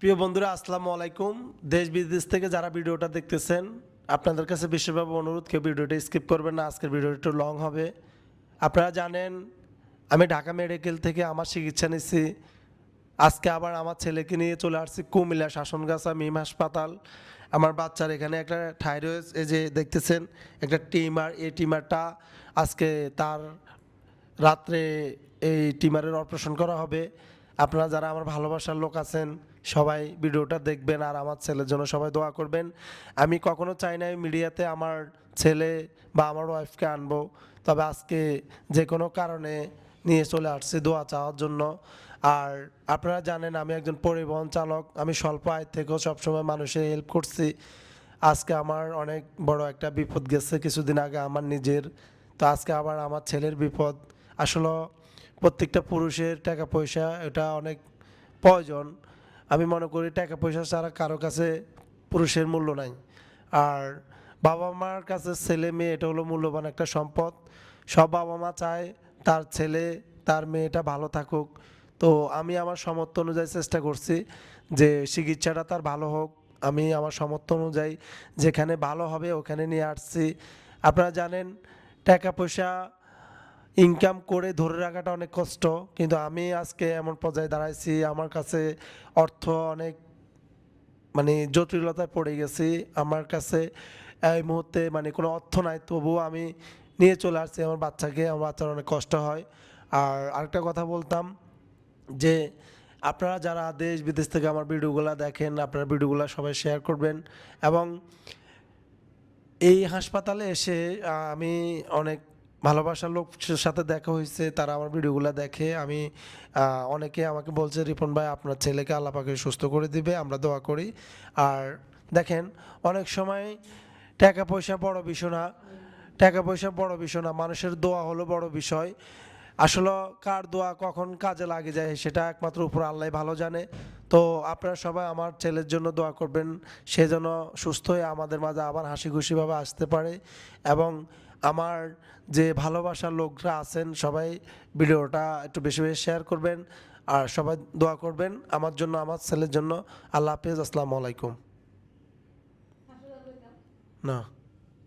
প্রিয় বন্ধুরা, আসসালামু আলাইকুম। দেশ বিদেশ থেকে যারা ভিডিওটা দেখতেছেন, আপনাদের কাছে বিশেষভাবে অনুরোধ, কেউ ভিডিওটা স্কিপ করবেন না। আজকের ভিডিওটা একটু লং হবে। আপনারা জানেন আমি ঢাকা মেডিকেল থেকে আমার চিকিৎসা নিচ্ছি। আজকে আবার আমার ছেলেকে নিয়ে চলে আসছি কুমিল্লা শাসনগাছা মিম হাসপাতাল। আমার বাচ্চার এখানে একটা থাইরয়েড, এই যে দেখতেছেন একটা টিমার, এই টিমারটা আজকে তার রাত্রে এই টিমারের অপারেশন করা হবে। আপনারা যারা আমার ভালোবাসার লোক আছেন সবাই ভিডিওটা দেখবেন আর আমার ছেলের জন্য সবাই দোয়া করবেন। আমি কখনো চাই না মিডিয়াতে আমার ছেলে বা আমার ওয়াইফকে আনবো, তবে আজকে যে কোনো কারণে নিয়ে চলে আসছি দোয়া চাওয়ার জন্য। আর আপনারা জানেন আমি একজন পরিবহন চালক, আমি স্বল্প আয় থেকেও সবসময় মানুষের হেল্প করছি। আজকে আমার অনেক বড় একটা বিপদ গেছে কিছুদিন আগে আমার নিজের, তো আজকে আবার আমার ছেলের বিপদ। আসলে প্রত্যেকটা পুরুষের টাকা পয়সা এটা অনেক প্রয়োজন। আমি মনে করি টাকা পয়সা ছাড়া কারো কাছে পুরুষের মূল্য নাই। আর বাবা মার কাছে ছেলে মেয়ে এটা হলো মূল্যবান একটা সম্পদ। সব বাবা মা চায় তার ছেলে তার মেয়েটা ভালো থাকুক। তো আমি আমার সামর্থ্য অনুযায়ী চেষ্টা করছি যে চিকিৎসাটা তার ভালো হোক। আমি আমার সামর্থ্য অনুযায়ী যেখানে ভালো হবে ওখানে নিয়ে আসছি। আপনারা জানেন টাকা পয়সা ইনকাম করে ধরে রাখাটা অনেক কষ্ট, কিন্তু আমি আজকে এমন পর্যায়ে দাঁড়াইছি আমার কাছে অর্থ অনেক জটিলতায় পড়ে গেছি। আমার কাছে এই মুহূর্তে কোনো অর্থ নাই, তবুও আমি নিয়ে চলে আসছি আমার বাচ্চাকে। আমার বাচ্চার অনেক কষ্ট হয়। আর আরেকটা কথা বলতাম যে আপনারা যারা দেশ বিদেশ থেকে আমার ভিডিওগুলো দেখেন, আপনারা ভিডিওগুলো সবাই শেয়ার করবেন। এবং এই হাসপাতালে এসে আমি অনেক ভালোবাসার লোকের সাথে দেখা হয়েছে, তারা আমার ভিডিওগুলো দেখে। আমি অনেকে আমাকে বলছে রিপন ভাই আপনার ছেলেকে আল্লাহ পাকে সুস্থ করে দিবে, আমরা দোয়া করি। আর দেখেন অনেক সময় টাকা পয়সা বড় বিষয় না, টাকা পয়সা বড় বিষয় না, মানুষের দোয়া হলো বড় বিষয়। আসলে কার দোয়া কখন কাজে লাগে যায় সেটা একমাত্র উপর আল্লাহ ভালো জানে। তো আপনারা সবাই আমার ছেলের জন্য দোয়া করবেন, সে যেন সুস্থ হয়ে আমাদের মাঝে আবার হাসি খুশিভাবে আসতে পারে। এবং আমার যে ভালোবাসার লোকরা আছেন সবাই ভিডিওটা একটু বেশি বেশি শেয়ার করবেন আর সবাই দোয়া করবেন আমার জন্য, আমার ছেলের জন্য। আল্লাহ হাফেজ, আসসালামু আলাইকুম। না।